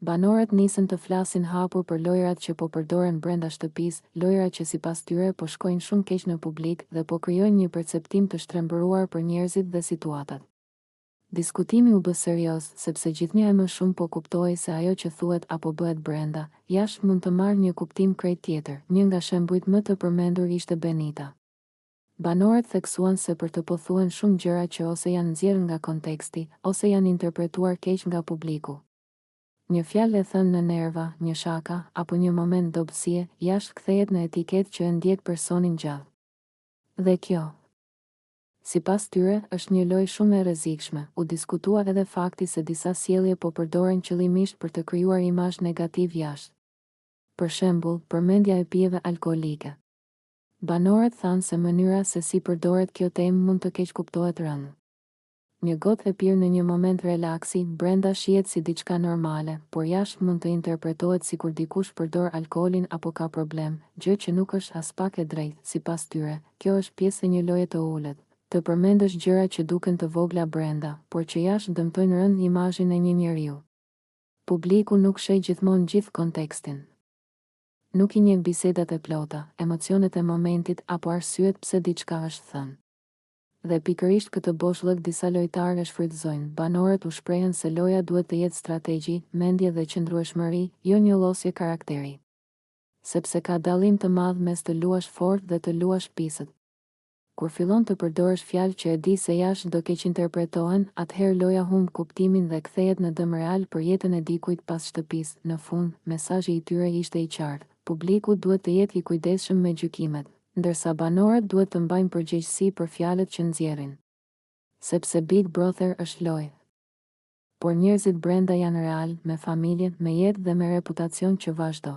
Banorët nisën të flasin hapur për lojrat që po përdoren brenda shtëpisë, lojra që sipas tyre po shkojnë shumë keq në publik dhe po krijojnë një perceptim të shtrembëruar për njerëzit dhe situatat. Diskutimi u bë serioz, sepse gjithnjë më shumë po kuptoi se ajo që thuhet apo bëhet brenda, jashtë mund të marrë një kuptim krejt tjetër. Një nga shembujt më të përmendur ishte Benita. Banorët theksuan se për të pothuar shumë gjëra që ose janë nxjerrë nga konteksti, ose janë interpretuar keq nga publiku. Një fjalë e thënë në nerva, një shaka, apo një moment dobësie, jashtë kthehet në etiketë që e ndjek personin gjallë. Dhe kjo, sipas tyre, është një lojë shumë e rrezikshme. U diskutua edhe fakti se disa sjellje po përdoren qëllimisht për të krijuar imazh negativ jashtë. Për shembull, përmendja e pijeve alkoolike. Banorët thanë se mënyra se si përdoret kjo temë mund të keqkuptohet rënd. Një gotë e pirë në një moment relaksi, brenda shihet si diçka normale, por jashtë mund të interpretohet sikur dikush përdor alkoolin apo ka problem, gjë që nuk është as pak e drejtë. Sipas tyre, kjo është pjesë e një loje të ulët. Të përmendësh gjëra që duken të vogla brenda, por që jashtë dëmtojnë rënd imazhin e një njeriu. Publiku nuk sheh gjithmonë gjithë kontekstin. Nuk i njeh bisedat e plota, emocionet e momentit apo arsyet pse diçka është thënë. Dhe pikërisht këtë boshllëk disa lojtarë e shfrytëzojnë. Banorët u shprehen se loja duhet të jetë strategji, mendje dhe qëndrueshmëri, jo një llosje karakteri. Sepse ka dallim të madh mes të luash fort dhe të luash pisët. Kur fillon të përdorësh fjalë që e di se jashtë do keq interpretohen, atëherë loja humb kuptimin dhe kthehet në dëm real për jetën e dikujt pas shtëpisë. Në fund, mesazhi i tyre ishte i qartë. Publiku duhet të jetë i kujdesshëm me gjykimet, ndërsa banorët duhet të mbajnë përgjegjësi për fjalët që nxjerrin. Sepse Big Brother është lojë. Por njerëzit brenda janë real, me familje, me jetë dhe me reputacion që vazhdo.